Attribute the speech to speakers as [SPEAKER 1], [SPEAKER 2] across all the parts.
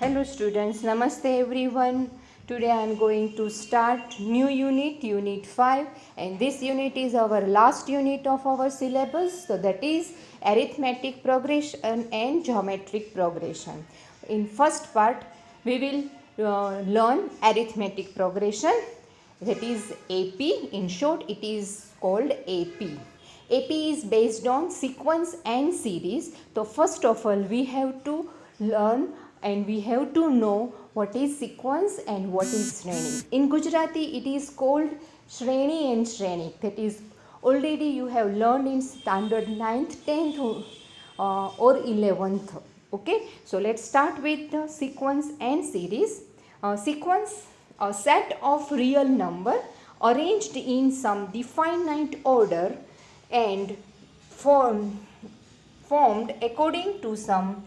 [SPEAKER 1] Hello students, Namaste everyone. Today I am going to start new unit, unit 5, and this unit is our last unit of our syllabus. So that is arithmetic progression and geometric progression. In first part we will learn arithmetic progression, that is AP. In short it is called AP. AP is based on sequence and series. So first of all we have to learn and we have to know what is sequence and what is Shreni. In Gujarati it is called Shreni and Shreni. That is already you have learned in standard 9th, 10th or 11th. Okay, so let's start with the sequence and series. Sequence, a set of real number arranged in some definite order and formed according to some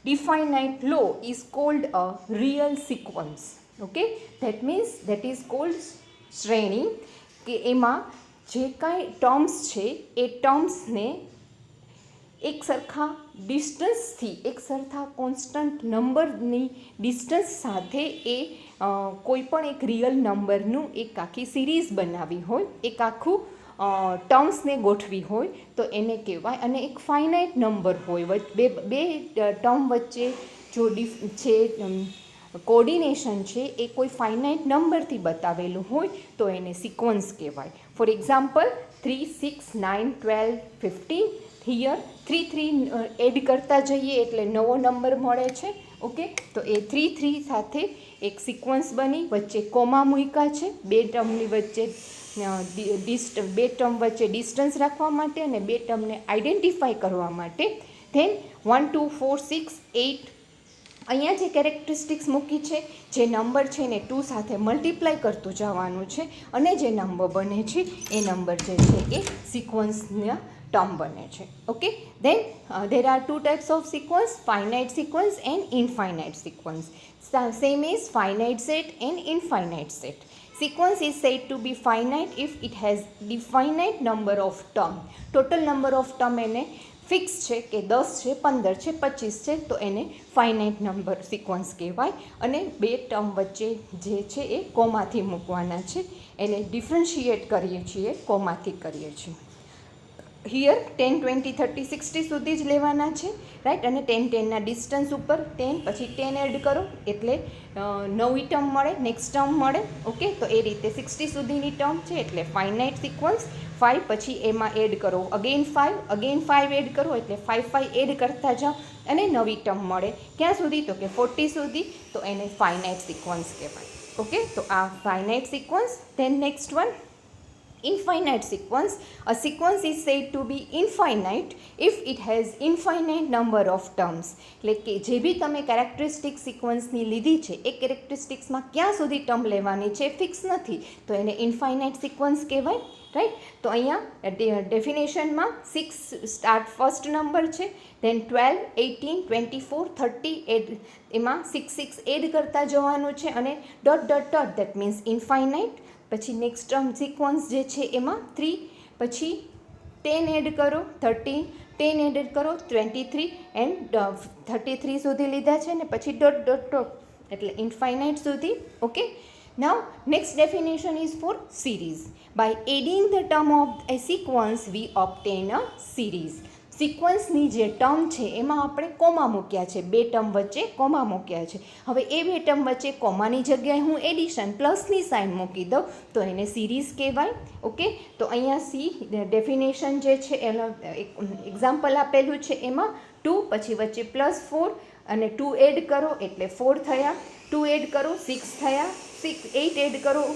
[SPEAKER 1] definite law is called a real sequence. Okay, that means that is called શ્રેણી કે એમાં જે કાંઈ terms છે એ ટર્મ્સને એક સરખા ડિસ્ટન્સથી એક સરખા કોન્સ્ટન્ટ નંબરની ડિસ્ટન્સ સાથે એ કોઈ પણ એક રિયલ નંબરનું એક આખી સિરીઝ બનાવી હોય, એક આખું ટર્મ્સને ગોઠવી હોય તો એને કહેવાય. અને એક ફાઇનાઇટ નંબર હોય, બે ટર્મ વચ્ચે જો છે કોર્ડિનેશન છે એ કોઈ ફાઇનાઇટ નંબરથી બતાવેલું હોય તો એને સિક્વન્સ કહેવાય. For example 3, 6, 9, 12, 15. હિયર 3 3 એડ કરતા જઈએ એટલે નવો નંબર મળે છે. ઓકે, તો એ 3 3 સાથે એક સિક્વન્સ બની, વચ્ચે કોમા મૂક્યા છે બે ટર્મની વચ્ચે, બે ટર્મ વચ્ચે ડિસ્ટન્સ રાખવા માટે અને બે ટર્મને આઈડેન્ટિફાઈ કરવા માટે. ધેન 1, 2, 4, 6, 8 અહીંયા જે કેરેક્ટરિસ્ટિક્સ મૂકી છે, જે નંબર છે એને 2 સાથે મલ્ટીપ્લાય કરતું જવાનું છે અને જે નંબર બને છે એ નંબર જે છે એ સિક્વન્સના ટર્મ બને છે. Okay, then there are two types of sequence, finite sequence and infinite sequence. Same is finite set and infinite set. Sequence is said to be finite if it has definite number of term. Total number of term એને fix છે કે 10 છે, 15 છે, 25 છે તો એને finite number sequence કહેવાય. અને બે ટર્મ વચ્ચે જે છે એ કોમાથી મૂકવાના છે, એને ડિફરન્શિએટ કરીએ છીએ, કોમાથી કરીએ છીએ. હિયર 10, 20, 30, 60 સુધી જ લેવાના છે, રાઈટ. અને 10 10ના ડિસ્ટન્સ ઉપર 10 પછી 10 એડ કરો એટલે નવી ટર્મ મળે, નેક્સ્ટ ટર્મ મળે. ઓકે, તો એ રીતે 60 સુધીની ટર્મ છે એટલે ફાઇનાઇટ સિક્વન્સ. 5 પછી એમાં એડ કરો અગેન 5 એડ કરો એટલે 5 5 એડ કરતા જાઓ અને નવી ટર્મ મળે. ક્યાં સુધી? તો કે 40 સુધી, તો એને ફાઇનાઇટ સિક્વન્સ કહેવાય. ઓકે, તો આ finite sequence. Than next one, infinite sequence. A sequence is said to be infinite if it has infinite number of terms. એટલે કે જે બી તમે કેરેક્ટરિસ્ટિક સિક્વન્સની લીધી છે એ કેરેક્ટરિસ્ટિક્સમાં ક્યાં સુધી ટર્મ લેવાની છે ફિક્સ નથી, તો એને ઇન્ફાઇનાઇટ સિક્વન્સ કહેવાય, રાઈટ. તો અહીંયા ડેફિનેશનમાં 6 સ્ટાર્ટ ફર્સ્ટ નંબર છે, ધેન 12, 18, 24, 30 એડ, એમાં 6 6 એડ કરતા જવાનું છે અને dot dot dot, that means infinite. પછી નેક્સ્ટ ટર્મ સિક્વન્સ જે છે એમાં 3, પછી 10 એડ કરો 13, 10 એડ કરો 23 એન્ડ 33 સુધી લીધા છે ને પછી ડોટ ડોટ ડોટ એટલે ઇન્ફાઇનાઇટ સુધી. Okay, now next definition is for series. By adding the term of a sequence we obtain a series. સિક્વન્સની જે ટર્મ છે એમાં આપણે કોમા મૂક્યા છે, બે ટર્મ વચ્ચે કોમા મૂક્યા છે. હવે એ બે ટર્મ વચ્ચે કોમાની જગ્યાએ હું એડિશન પ્લસની સાઇન મૂકી દઉં તો એને સિરીઝ કહેવાય. ઓકે, તો અહીંયા સી ડેફિનેશન જે છે એનો એક્ઝામ્પલ આપેલું છે, એમાં 2 પછી વચ્ચે +4 અને 2 એડ કરો એટલે 4 થયા, 2 એડ કરો 6 થયા, 8 એડ કરો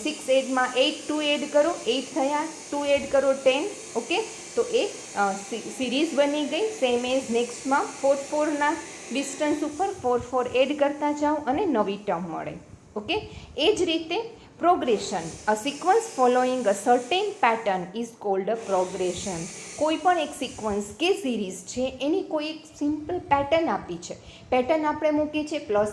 [SPEAKER 1] 6 એડમાં 8, 2 એડ કરો 8 થયા, 2 એડ કરો 10. ઓકે, તો એ સિરીઝ બની ગઈ. સેમ એઝ નેક્સ્ટમાં 4 4ના ડિસ્ટન્સ ઉપર 4 4 એડ કરતા જાઓ અને નવી ટર્મ મળે. ઓકે, એ જ રીતે progression. A sequence following a certain pattern is called a progression. કોઈ પણ એક સિક્વન્સ કે સિરીઝ છે એની કોઈ એક સિમ્પલ પેટર્ન આપી છે, પેટર્ન આપણે મૂકી છે, પ્લસ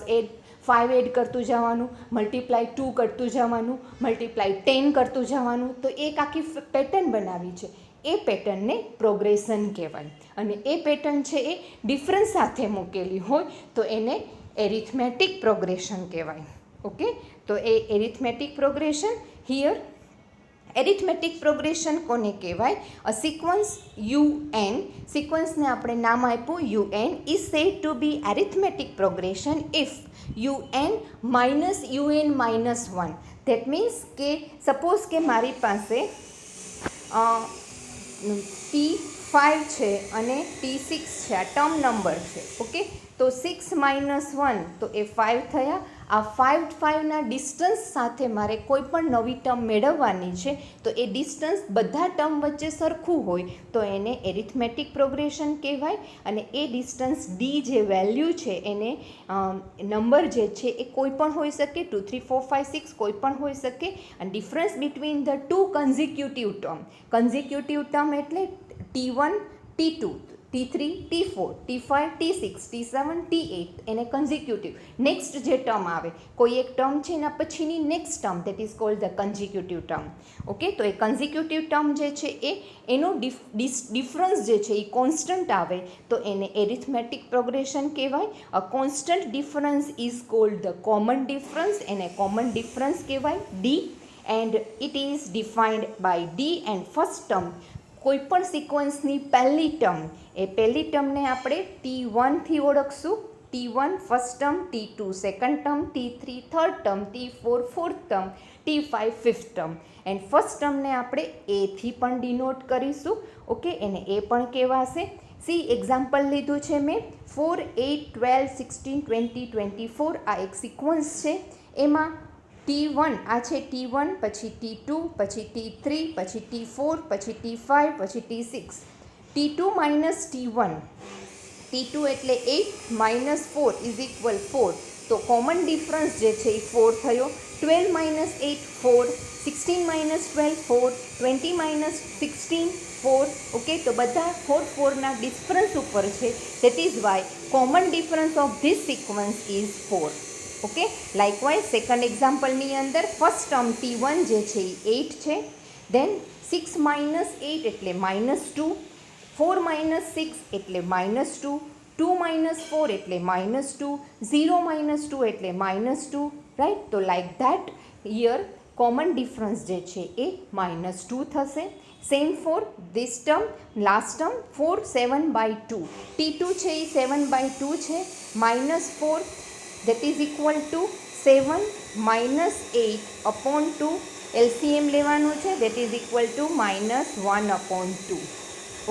[SPEAKER 1] 5 એડ કરતું જવાનું, મલ્ટીપ્લાય 2 કરતું જવાનું, મલ્ટીપ્લાય 10 કરતું જવાનું, તો એક આખી પેટર્ન બનાવી છે. એ પેટર્નને પ્રોગ્રેશન કહેવાય. અને એ પેટર્ન છે એ ડિફરન્સ સાથે મૂકેલી હોય તો એને એરિથમેટિક પ્રોગ્રેશન કહેવાય. ઓકે, તો એ arithmetic progression here arithmetic progression કોને કહેવાય? અ સિક્વન્સ UN, સિક્વન્સને આપણે નામ આપ્યું UN, is said to be arithmetic progression if UN minus UN minus 1. That means કે સપોઝ કે મારી પાસે T5 છે અને T6 છે, આ ટર્મ નંબર છે. ઓકે, તો 6 માઇનસ 1 તો એ 5 થયા. આ 5 ના ડિસ્ટન્સ સાથે મારે કોઈ પણ નવી ટર્મ મેળવવાની છે, તો એ ડિસ્ટન્સ બધા ટર્મ વચ્ચે સરખું હોય તો એને એરિથમેટિક પ્રોગ્રેશન કહેવાય. અને એ ડિસ્ટન્સ D જે વેલ્યુ છે એને નંબર જે છે એ કોઈ પણ હોઈ શકે, 2 3 4 5 6 કોઈ પણ હોઈ શકે. અને difference between the two consecutive term એટલે T1 T2 T3 T4 T5 T6 T7 T8 એને કન્ઝિક્યુટિવ. નેક્સ્ટ જે ટર્મ આવે, કોઈ એક ટર્મ છે એના પછીની next term, that is called the consecutive term. Okay, તો એ કન્ઝિક્યુટિવ ટર્મ જે છે એનો ડિફરન્સ જે છે એ કોન્સ્ટન્ટ આવે તો એને એરિથમેટિક પ્રોગ્રેશન કહેવાય. A constant difference is called the common difference, એને કોમન ડિફરન્સ કહેવાય D, and it is defined by D. And first term, કોઈપણ સિક્વન્સની પહેલી ટર્મ, એ પહેલી ટર્મને આપણે T1 થી ઓળખશું. T1 first term, T2 second term, T3 third term, T4 fourth term, T5 fifth term. And first ટર્મને આપણે A થી પણ ડિનોટ કરીશું. ઓકે, એને A પણ કહેવાશે. સી એક્ઝામ્પલ લીધું છે મેં 4 8 12 16 20 24. આ એક સિક્વન્સ છે. એમાં T1 આ છે T1, પછી T2, પછી T3, પછી T4, પછી T5, પછી T6. T2 minus T1, T2 એટલે 8 માઇનસ 4 ઇઝ ઇક્વલ 4. તો કોમન ડિફરન્સ જે છે એ 4 થયો. 12 માઇનસ 8 4, 16 માઇનસ 12 4, 20 માઇનસ 16 4. ઓકે, તો બધા 4 ના ડિફરન્સ ઉપર છે. That is why common difference of this sequence is 4. ઓકે, લાઇકવાઇઝ સેકન્ડ એક્ઝામ્પલની અંદર ફર્સ્ટ ટર્મ T1 જે છે એ 8 છે. દેન 6 માઇનસ 8 એટલે માઇનસ 2, 4 માઇનસ 6 એટલે માઇનસ 2, 2 માઇનસ 4 એટલે માઇનસ 2, 0 માઇનસ 2 એટલે માઇનસ 2. રાઈટ, તો like that here common difference જે છે એ માઇનસ 2 થશે. Same for this term, last term 4 7/2. T2 છે એ 7/2 છે. Minus 4 that is equal to 7 minus 8 upon 2. LCM લેવાનું છે, that is equal to minus 1/2.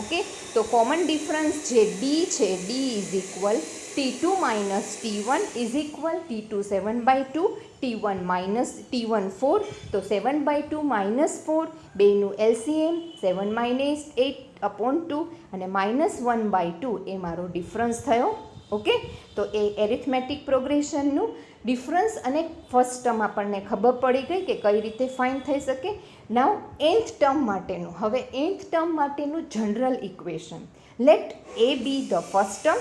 [SPEAKER 1] Okay, તો કોમન ડિફરન્સ જે D છે, D is equal T2 minus T1 is equal T2 7/2, T1 minus T1 4. તો 7/2 minus 4, બેનું LCM 7 minus 8/2 અને minus 1/2 એ મારો difference થયો. ઓકે, તો એ એરિથમેટિક પ્રોગ્રેશનનું ડિફરન્સ અને ફર્સ્ટ ટર્મ આપણને ખબર પડી ગઈ કે કઈ રીતે ફાઇન્ડ થઈ શકે. નાવ nth ટર્મ માટેનું, હવે nth ટર્મ માટેનું general equation. Let A be the first term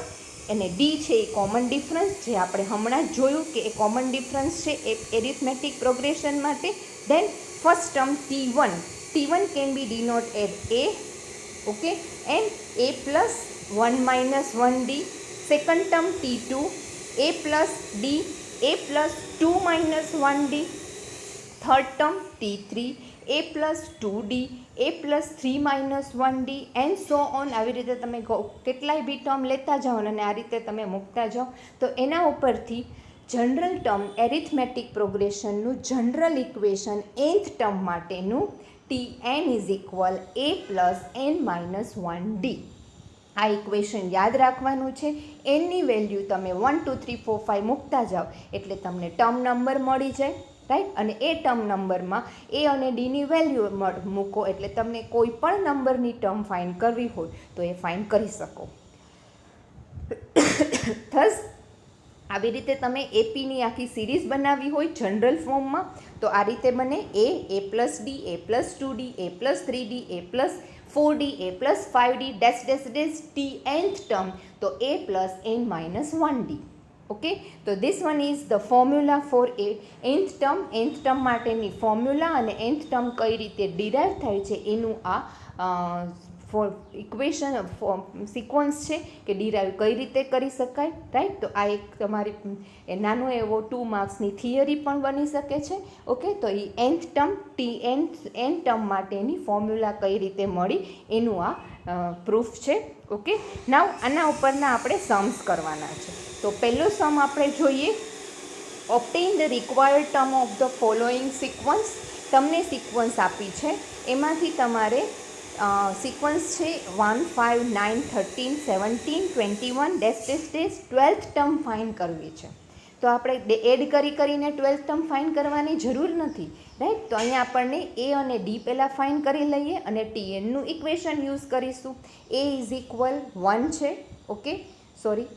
[SPEAKER 1] અને D છે એ કોમન ડિફરન્સ, જે આપણે હમણાં જ જોયું કે એ કોમન ડિફરન્સ છે એ એરિથમેટિક પ્રોગ્રેશન માટે. Then first term T1 can be denote as A. Okay, and A plus 1 minus 1D. Second term T2, A plus D, A plus 2 minus 1D. Third term T3, A plus 2D, A plus 3 minus 1D, and so on. આવી રીતે તમે કેટલાય બી term લેતા જાઓ અને આ રીતે તમે મૂકતા જાઓ તો એના ઉપરથી જનરલ ટર્મ એરિથમેટિક પ્રોગ્રેશનનું જનરલ ઇક્વેશન nth ટર્મ માટેનું Tn is equal A plus n minus 1D. આ ઇક્વેશન યાદ રાખવાનું છે. એનની વેલ્યુ તમે 1 2 3 4 5 મૂકતા જાઓ એટલે તમને ટર્મ નંબર મળી જાય. રાઈટ, અને એ ટર્મ નંબરમાં એ અને ડીની વેલ્યુ મૂકો એટલે તમને કોઈ પણ નંબરની ટર્મ ફાઇન્ડ કરવી હોય તો એ ફાઇન્ડ કરી શકો. થસ આવી રીતે તમે એપીની આખી સિરીઝ બનાવવી હોય જનરલ ફોર્મમાં તો આ રીતે બને. A plus D, A plus 2D, A plus 3D, A plus 4D, A plus 5D, dash dash dash T nth term, તો A plus n minus 1D. Okay, so this one is the formula for a nth term માટેની formula અને nth term કઈ રીતે derive થાય છે એનું આ equation sequence છે કે ડિરાઈવ કઈ રીતે કરી શકાય, રાઈટ. તો આ એક તમારી નાનો એવો 2 માર્ક્સની થિયરી પણ બની શકે છે. ઓકે, તો એ nth ટર્મ n ટર્મ માટેની ફોર્મ્યુલા કઈ રીતે મળી એનું આ પ્રૂફ છે. ઓકે, નાવ આના ઉપરના આપણે સમ્સ કરવાના છે. તો પહેલો સમ આપણે જોઈએ, obtain the required term of the following sequence. તમને સિક્વન્સ આપી છે, એમાંથી તમારે સિક્વન્સ છે 1, 5, 9, 13, 17, 21 12th ટર્મ ફાઇન કરવી છે. તો આપણે એડ કરીને 12th ટર્મ ફાઇન કરવાની જરૂર નથી, રાઈટ. તો અહીંયા આપણને એ અને ડી પહેલાં ફાઇન કરી લઈએ અને ટીએનનું ઇક્વેશન યુઝ કરીશું. એ ઇઝ ઇક્વલ 1 છે. Okay, sorry,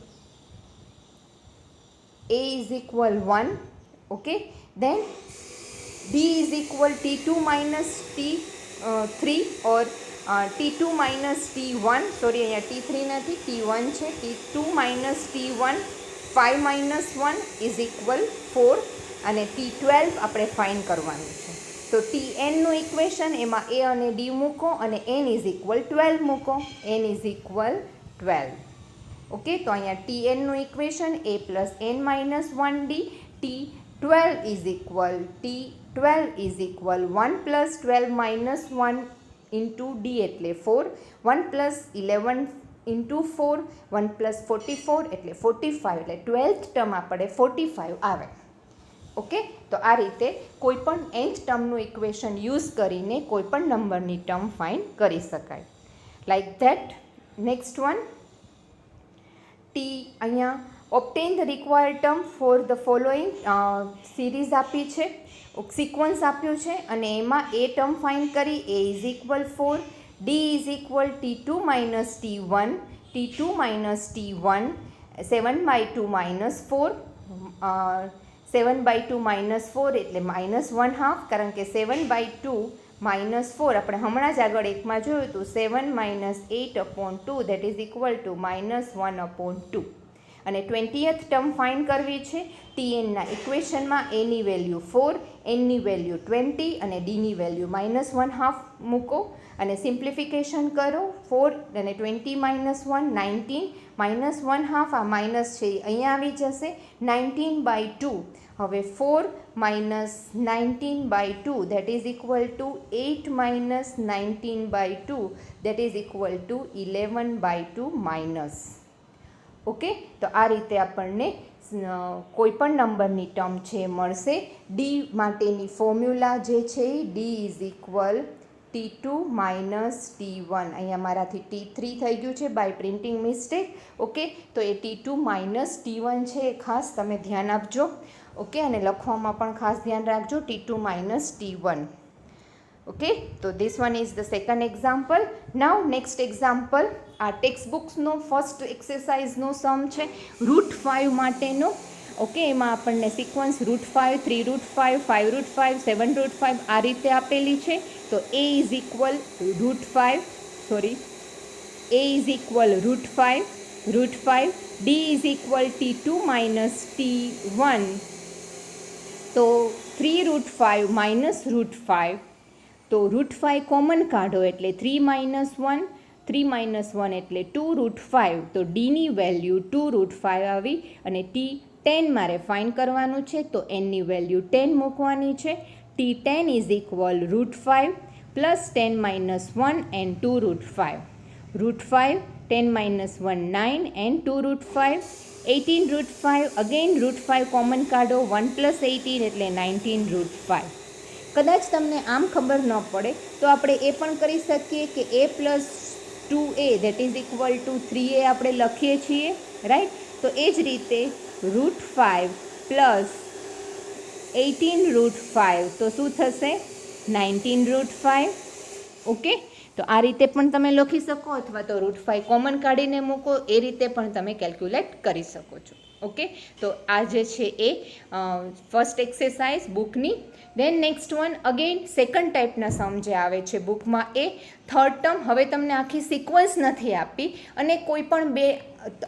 [SPEAKER 1] a is equal 1. okay, then b is equal t2 minus t3 or t2 minus t1, sorry અહીંયા t3 નથી, t1 છે. t2 minus t1, 5 minus 1 is equal 4 અને t12 આપણે fine કરવાનું છે. તો tnનું ઇક્વેશન એમાં a અને d મૂકો અને n is equal 12 મૂકો. n is equal 12. ઓકે, તો અહીંયા tnનું equation a plus n minus 1d, t12 is equal 1 plus 12 minus 1 into d એટલે 4, 1 પ્લસ 11 ઇન્ટુ 4, 1 પ્લસ 44 એટલે 45, એટલે 12th ટર્મ આપણે 45 આવે. ઓકે, તો આ રીતે કોઈપણ nth ટર્મનું ઇક્વેશન યુઝ કરીને કોઈપણ નંબરની ટર્મ ફાઇન કરી શકાય. Like that. નેક્સ્ટ વન, અહીંયા obtain the required term for the following series આપી છે, સિક્વન્સ આપ્યું છે અને એમાં એ ટર્મ ફાઇન કરી. a is equal 4, d is equal t2 minus t1, t2 minus t1, 7/2 minus 4, 7/2 minus 4 એટલે -1/2, કારણ કે 7/2 માઇનસ 4 આપણે હમણાં જ આગળ એકમાં જોયું હતું, 7 minus 8/2 that is equal two -1/2. અને 20th ટર્મ ફાઇન કરવી છે. tnના ઇક્વેશનમાં એની વેલ્યુ 4, એનની વેલ્યુ 20 અને ડીની વેલ્યુ -1/2 મૂકો અને સિમ્પ્લિફિકેશન કરો. 4 અને 20 માઇનસ 1, 19, -1/2 આ માઇનસ છે અહીંયા આવી જશે, 19/2. હવે 4 minus 19/2 that is equal two 8 minus 19/2 that is equal two 11/2 minus. Okay, તો આ રીતે આપણને કોઈપણ નંબરની ટર્મ છે મળશે. ડી માટેની ફોર્મ્યુલા જે છે એ D is equal t2 minus t1, અહીંયા મારાથી t3 થઈ ગયું છે બાય પ્રિન્ટિંગ મિસ્ટેક. ઓકે, તો એ t2 માઇનસ t1 છે, એ ખાસ તમે ધ્યાન આપજો. ઓકે, અને લખવામાં પણ ખાસ ધ્યાન રાખજો, t2 માઇનસ t1. ઓકે, તો this one is the second example. Now next example, આ ટેક્સ્ટ બુક્સનો ફર્સ્ટ એક્સરસાઇઝનો સમ છે √5 માટેનો. ઓકે, એમાં આપણને સિક્વન્સ √5, 3√5, 5√5, 7√5 આ રીતે આપેલી છે. તો a is equal √5, sorry, a is equal √5, d is equal t2 minus t1. તો 3√5 માઇનસ √5, તો √5 કોમન કાઢો એટલે 3 માઇનસ 1, 3 માઇનસ 1 એટલે 2√5. તો ડીની વેલ્યુ 2√5 આવી અને t10 મારે ફાઇન કરવાનું છે, તો nની વેલ્યુ 10 મૂકવાની છે. t10 is equal √5 plus 10 minus 1 and 2√5. √5, 10 minus 1 9 and 2√5, 18√5. Again √5 common કાઢો, 1 પ્લસ 18 એટલે 19√5. કદાચ તમને આમ ખબર ન પડે તો આપણે એ પણ કરી શકીએ કે a plus 2a that is equal two 3a આપણે લખીએ છીએ, રાઈટ. તો એ જ રીતે √5 પ્લસ 18√5 તો શું થશે? 19√5. ઓકે, તો આ રીતે પણ તમે લખી શકો અથવા તો √5 કોમન કાઢીને મૂકો, એ રીતે પણ તમે કેલ્ક્યુલેટ કરી શકો છો. ઓકે, તો આ જે છે એ ફર્સ્ટ એક્સરસાઇઝ બુકની. દેન નેક્સ્ટ વન, અગેન સેકન્ડ ટાઈપના સમ જે આવે છે બુકમાં એ થર્ડ ટર્મ. હવે તમને આખી સિક્વન્સ નથી આપી અને કોઈ પણ બે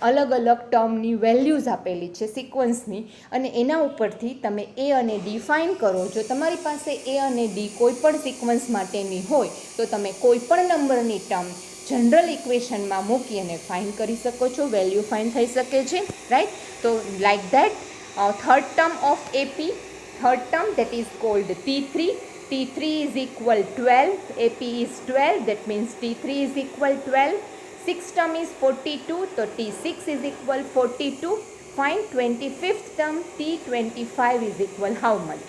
[SPEAKER 1] અલગ અલગ ટર્મની વેલ્યુઝ આપેલી છે સિક્વન્સની, અને એના ઉપરથી તમે એ અને ડી ફાઇન કરો. જો તમારી પાસે એ અને ડી કોઈ પણ સિક્વન્સ માટેની હોય તો તમે કોઈ પણ નંબરની ટર્મ જનરલ ઇક્વેશનમાં મૂકી અને ફાઇન્ડ કરી શકો છો, વેલ્યુ ફાઇન્ડ થઈ શકે છે, રાઈટ. તો like that third term of AP, third term that is called T3. T3 is equal 12, AP is 12, that means T3 is equal 12. Sixth term is 42, so T6 is equal 42. Find 25th term T25 is equal how much?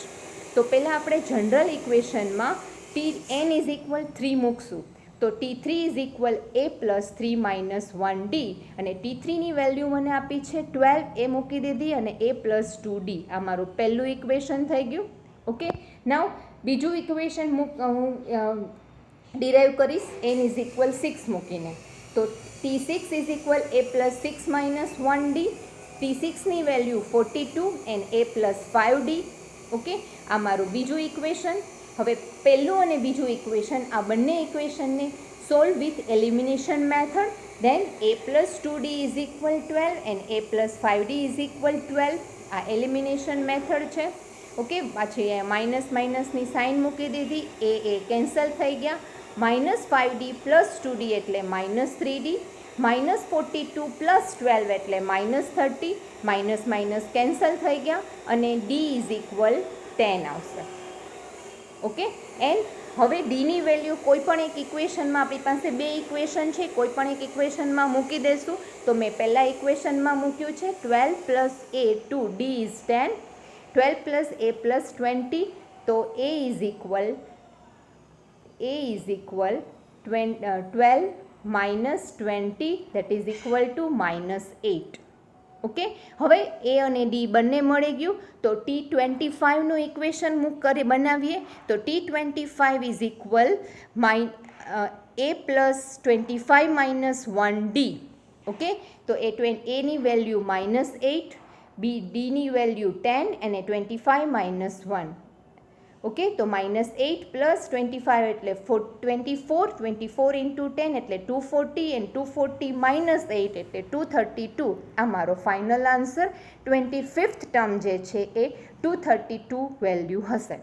[SPEAKER 1] તો પહેલાં આપણે general ઇક્વેશનમાં Tn is equal 3 મૂકશું. તો T3 is equal A plus 3 minus 1D અને T3ની value મને આપી છે 12, એ મૂકી દીધી અને A plus 2D. આ મારું પહેલું ઇક્વેશન થઈ ગયું. ઓકે, નાવ બીજું ઇક્વેશન હું ડિરાઈવ કરીશ n is equal 6 મૂકીને. તો T6 is equal A plus 6 minus 1D. T6ની value 42 and A plus 5D. Okay, આ મારું બીજું ઇક્વેશન. હવે પહેલું અને બીજું ઇક્વેશન, આ બંને ઇક્વેશનને solve with elimination method. Then A plus 2D is equal 12 and A plus 5D is equal 12. આ એલિમિનેશન મેથડ છે. ઓકે, પાછી માઇનસ માઇનસની સાઇન મૂકી દીધી, એ કેન્સલ થઈ ગયા. -5D પ્લસ 2D એટલે -3D. -42 પ્લસ 12 એટલે -30. માઇનસ માઇનસ કેન્સલ થઈ ગયા અને D ઇઝ ઇક્વલ 10 આવશે. ઓકે, એન્ડ હવે ડીની વેલ્યુ કોઈ પણ એક ઇક્વેશનમાં, આપણી પાસે બે ઇક્વેશન છે, કોઈ પણ એક ઇક્વેશનમાં મૂકી દઈશું. તો મેં પહેલાં ઇક્વેશનમાં મૂક્યું છે 12 plus A two D is 10, 12 plus A plus 20. તો A is equal 12 minus 20 that is equal to -8. Okay, હવે એ અને ડી બંને મળી ગયું. તો T25નું ઇક્વેશન બનાવીએ. તો T25 is equal A plus 25 minus 1D. Okay, તો એની વેલ્યુ -8, ડીની વેલ્યુ 10 અને 25 માઇનસ 1. ઓકે, તો -8 પ્લસ 25 એટલે 24, 24 ઇન્ટુ 10 એટલે 240 and 240 માઇનસ 8 એટલે 232. આ મારો ફાઇનલ આન્સર 25th ટર્મ જે છે એ 232 વેલ્યુ હશે.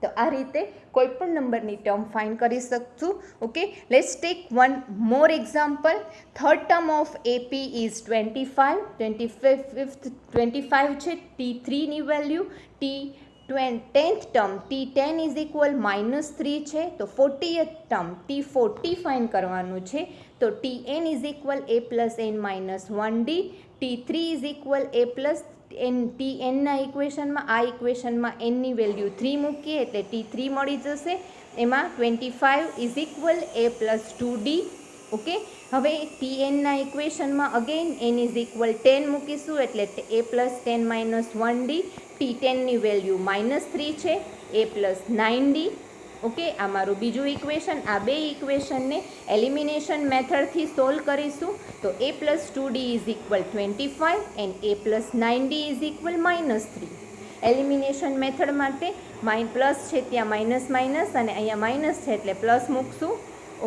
[SPEAKER 1] તો આ રીતે કોઈ પણ નંબરની ટર્મ ફાઇન્ડ કરી શકશું. Okay, let's take one more example. Third term of AP is 25. 25 છે. T3ની value tenth term T10 is equal -3 છે. તો 40th ટર્મ T40 ફાઇન્ડ કરવાનું છે. તો Tn is equal A plus n minus 1D. T3 is equal A plus n. Tnના ઇક્વેશનમાં, આ ઇક્વેશનમાં nની value 3 મૂકીએ એટલે T3 મળી જશે. એમાં 25 is equal A plus 2D. Okay, હવે Tnના ઇક્વેશનમાં અગેન n ઇઝ ઇક્વલ 10 મૂકીશું એટલે A પ્લસ 10 માઇનસ 1D. T10ની વેલ્યુ -3 છે, A પ્લસ 9D. ઓકે, આ મારું બીજું ઇક્વેશન. આ બે ઇક્વેશનને એલિમિનેશન મેથડથી સોલ્વ કરીશું. તો A plus 2D is equal 25 and A plus 9D is equal -3. Elimination method માટે પ્લસ છે ત્યાં માઇનસ માઇનસ અને અહીંયા માઇનસ છે એટલે પ્લસ મૂકશું.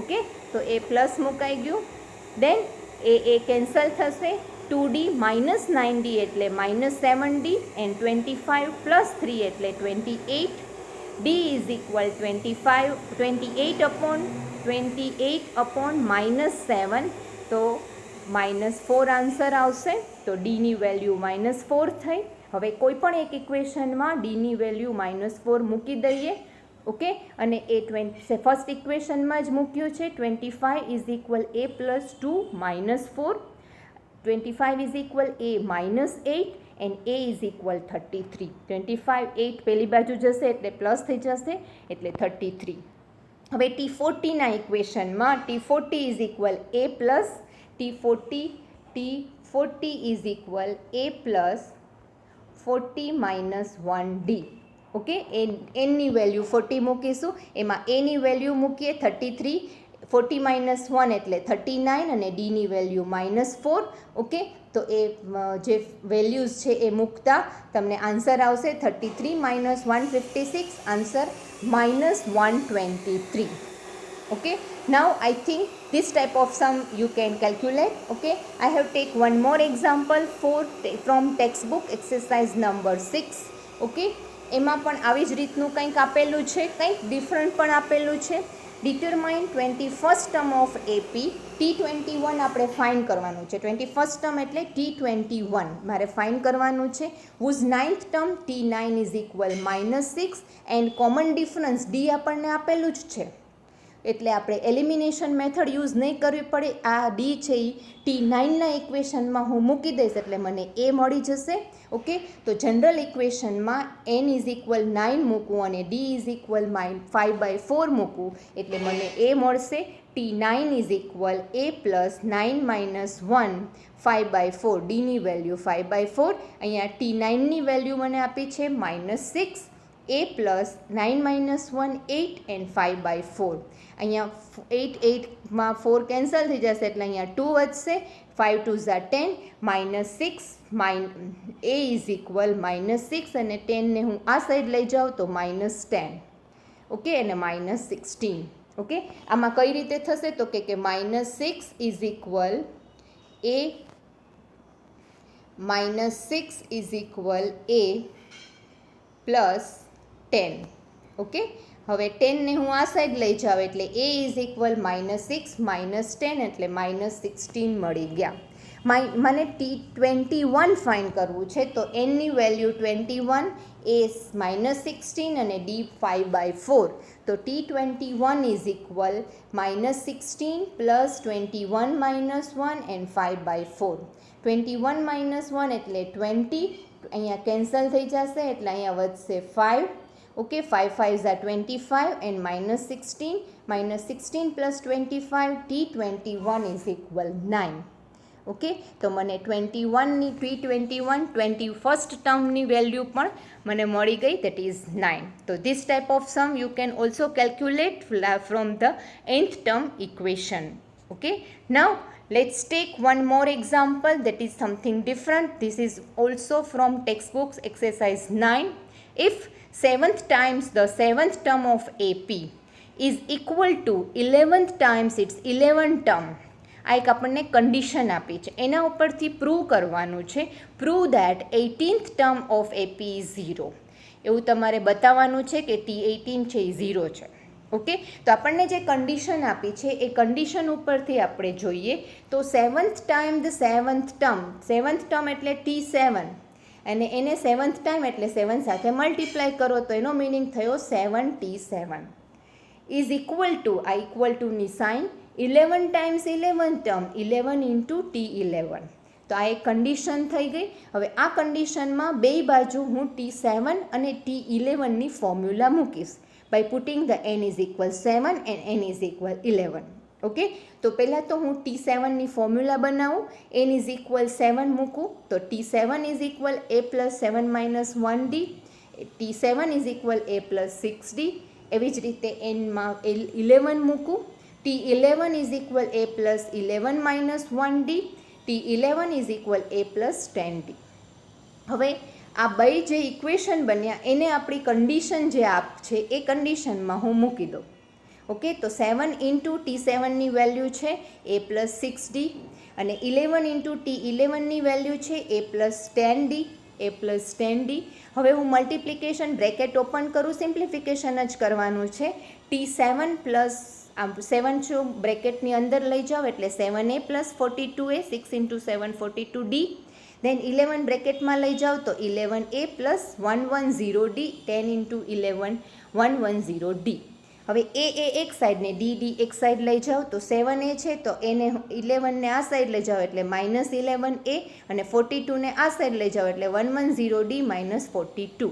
[SPEAKER 1] ઓકે, તો એ પ્લસ મુકાઈ ગયું. દેન એ કેન્સલ થશે. 2D માઇનસ 9D એટલે -7D એન્ડ 25 પ્લસ 3 એટલે 28. D ઇઝ ઇક્વલ 28 અપોન -7, તો -4 આન્સર આવશે. તો ડીની વેલ્યુ -4 થઈ. હવે કોઈ પણ એક ઇક્વેશનમાં ડીની વેલ્યુ -4 મૂકી દઈએ. ઓકે, અને એ ફર્સ્ટ ઇક્વેશનમાં જ મૂક્યું છે. 25 is equal A plus 2 minus 4. 25 is equal A minus 8 and A is equal 33. 25 8 પેલી બાજુ જશે એટલે પ્લસ થઈ જશે એટલે 33. હવે T40ના ઇક્વેશનમાં T40 is equal A plus T40 is equal A plus 40 minus 1D. Okay, એનની વેલ્યુ 40 મૂકીશું. એમાં એની વેલ્યુ મૂકીએ 33. 40 માઇનસ 1 એટલે 39 અને ડીની વેલ્યુ -4. ઓકે, તો એ જે વેલ્યુઝ છે એ મૂકતા તમને આન્સર આવશે 33 minus 156. Answer -123. Okay, now I think this type of sum you can calculate. Okay, I have take one more example from textbook exercise number 6. Okay, એમાં પણ આવી જ રીતનું કંઈક આપેલું છે, કંઈક ડિફરન્ટ પણ આપેલું છે. Determine 21st term of AP T21 આપણે ફાઇન કરવાનું છે. 21st ટર્મ એટલે T21 મારે ફાઇન કરવાનું છે. હુઝ 9th ટર્મ T9 is equal -6 and common difference D આપણને આપેલું જ છે એટલે આપણે એલિમિનેશન મેથડ યુઝ નહીં કરવી પડે. આ ડી છે એ T9ના ઇક્વેશનમાં હું મૂકી દઈશ એટલે મને એ મળી જશે. ઓકે, તો જનરલ ઇક્વેશનમાં n ઇઝ ઇક્વલ 9 મૂકવું અને d ઇઝ ઇક્વલ 5/4 મૂકવું એટલે મને એ મળશે. T9 is equal a plus 9 - 1 5/4. ડીની વેલ્યુ 5/4. અહીંયા T9ની વેલ્યુ મને આપી છે -6, a પ્લસ 9 - 1 8 એન્ડ 5/4. અહીંયા 8 4 કેન્સલ થઈ જશે એટલે અહીંયા 2 વધશે. 5 2 10 -6 a ઇઝ ઇક્વલ -6 અને 10ને હું આ સાઈડ લઈ જાઉં તો -10. ઓકે, અને -16. ઓકે, આમાં કઈ રીતે થશે તો કે -6 is equal a -6 is equal a plus 10. Okay, હવે 10ને હું આ સાઈડ લઈ જાઉં એટલે a ઇઝ ઇક્વલ -6 -10 એટલે -16 મળી ગયા. મને T21 ફાઇન કરવું છે તો nની વેલ્યુ 21, a -16 અને d 5/4. તો T21 is equal -16 plus 21 - 1 and 5/4. 21 - 1 એટલે 20. અહીંયા કેન્સલ થઈ જશે એટલે અહીંયા વધશે 5. Okay, 5 5 are 25 and -16. -16 plus 25, T21 is equal 9. Okay, તો મને T21 21st ટર્મની વેલ્યુ પણ મને મળી ગઈ, that is 9. તો this type of sum you can also calculate from the nth term equation. Okay, now let's take one more example that is something different. This is also from textbooks exercise 9. If 7th times the 7th term of AP is equal to 11th times its 11th term, આ એક આપણને condition આપી છે, એના ઉપરથી prove કરવાનું છે. Prove that 18th term of AP is 0. એવું તમારે બતાવવાનું છે કે T18 છે એ 0 છે. ઓકે, તો આપણને જે કન્ડિશન આપી છે એ કન્ડિશન ઉપરથી આપણે જોઈએ તો 7th time the 7th term એટલે T7 અને એને 7th ટાઈમ એટલે 7 સાથે મલ્ટીપ્લાય કરો તો એનો મિનિંગ થયો 7T7 ઇઝ ઇક્વલ ટુ, આ ઇક્વલ ટુની sign 11 times 11th term 11 into T11. તો આ એક કન્ડિશન થઈ ગઈ. હવે આ કન્ડિશનમાં બે બાજુ હું T7 અને T11ની ફોર્મ્યુલા મૂકીશ by putting the n is equal 7 and n is equal 11. Okay, તો પહેલાં તો હું T7ની ફોર્મ્યુલા બનાવું. n ઇઝ ઇક્વલ 7 મૂકું તો T7 is equal a plus 7 minus 1d. T7 is equal a plus 6d. એવી જ રીતે એનમાં 11 મૂકું. T11 is equal a plus 11 minus 1d. T11 is equal a plus 10d. હવે આ બે જે ઇક્વેશન બન્યા એને આપણી કન્ડિશન જે આપ છે એ કન્ડિશનમાં હું મૂકી દઉં. ઓકે, તો 7 ઇન્ટુ T7ની વેલ્યુ છે a પ્લસ 6d અને 11 ઇન્ટુ T11ની વેલ્યુ છે a પ્લસ 10d. હવે હું મલ્ટિપ્લિકેશન બ્રેકેટ ઓપન કરું, સિમ્પ્લિફિકેશન જ કરવાનું છે. T7 પ્લસ 7 છું બ્રેકેટની અંદર લઈ જાઓ એટલે 7a plus 42a, 6 into 7 42d. દેન 11 બ્રેકેટમાં લઈ જાઓ તો 11a plus 110d, 10 into 11 110d. હવે એ એક સાઈડ ને ડી એક સાઈડ લઈ જાઓ તો 7a છે તો એને 11ને આ સાઈડ લઈ જાઓ એટલે -11a અને 42ને આ સાઈડ લઈ જાઓ એટલે 110d માઇનસ 42.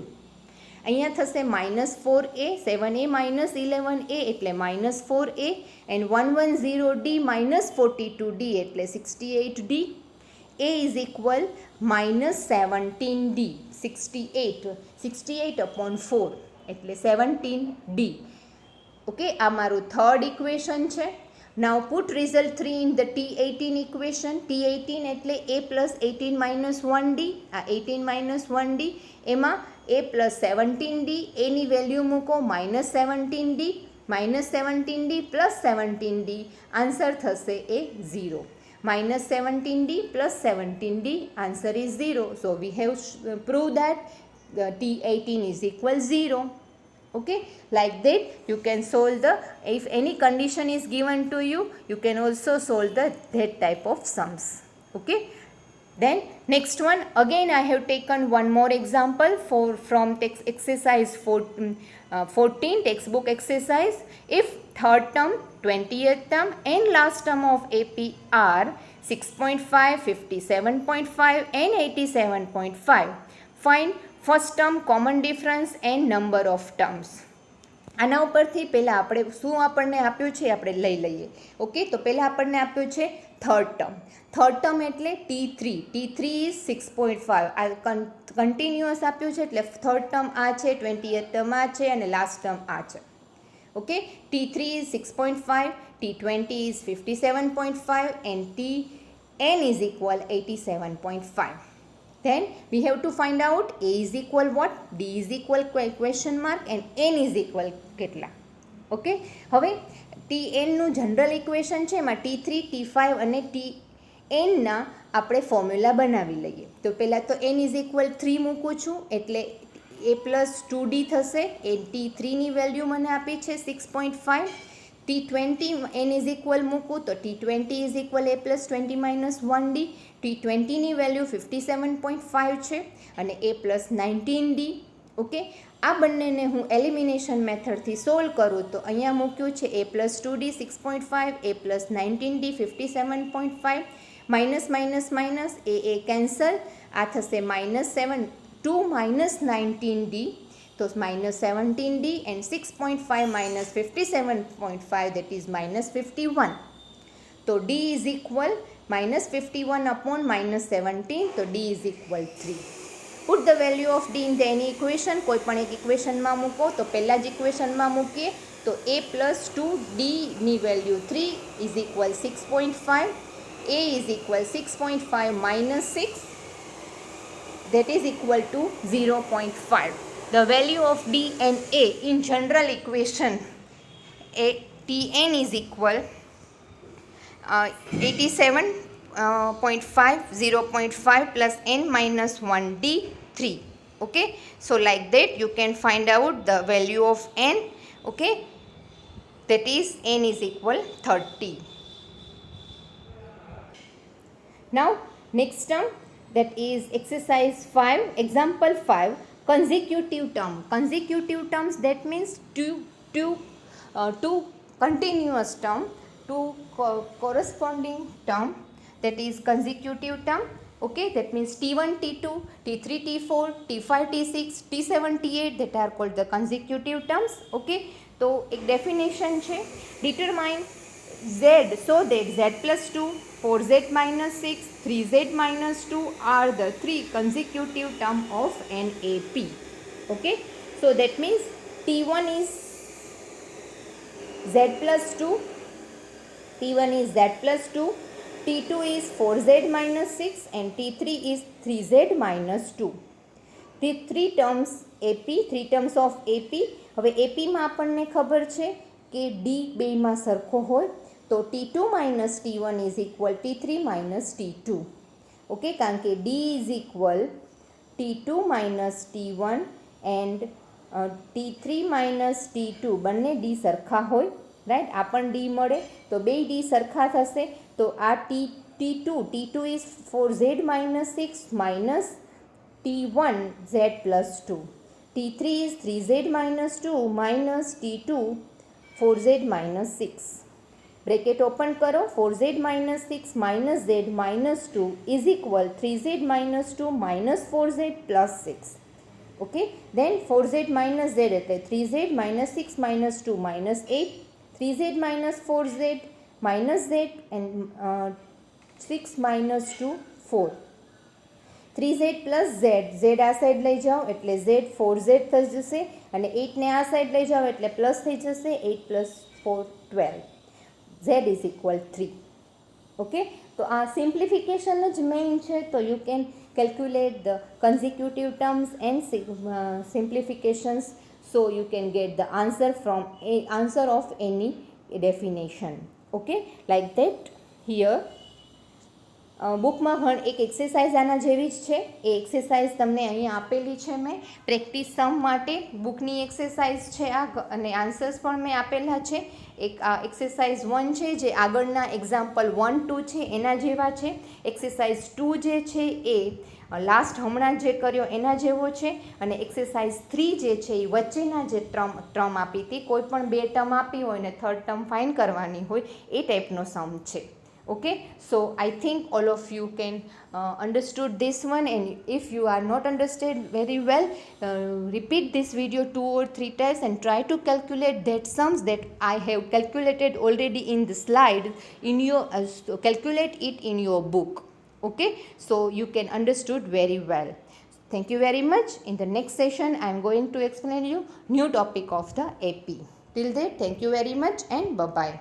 [SPEAKER 1] અહીંયા થશે -4a, 7a માઇનસ 11a એટલે -4a and 110d minus 42d એટલે 68d. a is equal -17d, 68/4 એટલે 17d. ઓકે, આ મારું થર્ડ ઇક્વેશન છે. Now put result 3 in the T18 equation. T18 એટલે a પ્લસ 18 માઇનસ 1d. આ 18 માઇનસ 1d એમાં a plus 17d, any value મૂકો -17d, -17d plus 17d, answer થશે એ 0. -17d plus 17d, answer is 0. So we have proved that T18 is equal 0. Okay, like that you can solve the, if any condition is given to you, you can also solve that type of sums. Okay, then next one, again I have taken one more example from text exercise 14 textbook exercise. If third term, 20th term and last term of AP are 6.5, 57.5 and 87.5, find first term, common difference and number of terms. આના ઉપરથી પહેલાં આપણે શું આપણને આપ્યું છે આપણે લઈ લઈએ. ઓકે, તો પહેલાં આપણને આપ્યું છે થર્ડ ટર્મ એટલે T3 ઇઝ 6.5. આ કન્ટિન્યુઅસ આપ્યું છે એટલે થર્ડ ટર્મ આ છે, 20th ટર્મ આ છે અને લાસ્ટ ટર્મ આ છે. Okay, T3 is 6.5, T20 is 57.5 and Tn is equal 87.5. Then we have to find out A is equal what, D is equal question mark and N is equal કેટલા. Okay, હવે Tn નું general equation છે, એમાં T3, T5 અને Tn ના આપણે formula બનાવી લઈએ. તો પહેલાં તો N is equal 3 મૂકું છું એટલે A plus 2D થશે. એ T3ની વેલ્યુ મને આપી છે 6.5. T20 N is equal મૂકું તો T20 is equal A plus 20 minus 1D. T20ની value 57.5 છે અને A plus 19D. ઓકે, આ બંનેને હું એલિમિનેશન મેથડથી સોલ્વ કરું તો અહીંયા મૂક્યું છે A plus 2D 6.5, A plus 19D 57.5, minus minus minus A cancel, આ થશે -2 minus 19D, તો -17D and 6.5 minus 57.5, that is -51. તો D is equal -51 upon -17, તો D is equal 3. Put the value of D in the any equation. કોઈ પણ એક ઇક્વેશનમાં મૂકો. તો પહેલાં જ ઇક્વેશનમાં મૂકીએ તો A plus 2Dની value 3 is equal 6.5. A is equal 6.5 minus 6, that is equal to 0.5. The value of D and A in general equation, Tn is equal 87.5, 0.5 plus n minus 1D 3. Okay, so like that you can find out the value of n. Okay, that is n is equal 30. Now next term, that is exercise 5, example 5, consecutive term. Consecutive terms, that means two continuous term, two corresponding term, that is consecutive term. Okay, that means T1, T2, T3, T4, T5, T6, T7, T8, that are called the consecutive terms. Okay, તો એક definition છે, determine Z so that Z plus 2, 4Z minus 6, 3Z minus 2 are the three consecutive term of an AP. Okay, so that means T1 is Z plus 2, T1 is Z plus 2, T2 is 4Z minus 6 and T3 is 3Z minus 2. The three terms AP, three terms of AP. હવે એપીમાં આપણને ખબર છે કે D બેમાં સરખો હોય, તો T2 minus T1 is equal T3 minus T2. Okay, કારણ કે D is equal T2 minus T1 and T3 minus T2 બંને D સરખા હોય, રાઈટ. આ પણ D મળે તો બે D સરખા થશે. તો આ T2 is 4Z minus 6 minus T1 Z plus 2. T3 is 3Z minus 2 minus T2 4Z minus 6. Bracket open करो. 4Z minus 6 minus Z minus 2 is equal 3Z minus 2 minus 4Z plus 6. Okay, then 4Z minus Z એટલે 3Z minus 6 minus 2 minus 8, 3Z minus 4Z minus Z and 6 minus 2 4. 3Z plus Z, Z આ side લઈ જાઓ એટલે Z 4Z થઈ જશે અને 8ને આ side લઈ જાઓ એટલે પ્લસ થઈ જશે. 8 plus 4 12. Z is equal 3. Okay, તો આ સિમ્પ્લિફિકેશન જ મેઇન છે. તો you can calculate the consecutive terms and simplifications, so you can get the answer of any definition. Okay, like that here બુકમાં એક એક્સરસાઇઝ આના જેવી જ છે. એ એક્સરસાઇઝ તમને અહીં આપેલી છે મેં પ્રેક્ટિસ સમ માટે. બુકની એક્સરસાઇઝ છે આ અને આન્સર્સ પણ મેં આપેલા છે. એક આ એક્સરસાઇઝ 1 છે જે આગળના એક્ઝામ્પલ 1, 2 છે એના જેવા છે. એક્સરસાઇઝ 2 જે છે એ લાસ્ટ હમણાં જે કર્યો એના જેવો છે. અને એક્સરસાઇઝ 3 જે છે એ વચ્ચેના જે ટર્મ આપી હતી, કોઈ પણ 2 ટર્મ આપી હોય ને થર્ડ ટર્મ ફાઇન્ડ કરવાની હોય એ ટાઈપનો સમ છે. Okay, so I think all of you can understood this one, and if you are not understood very well, repeat this video 2 or 3 times and try to calculate that sums that I have calculated already in the slide in your calculate it in your book. Okay, so you can understood very well. Thank you very much. In the next session I am going to explain you new topic of the AP. Till then, thank you very much and bye bye.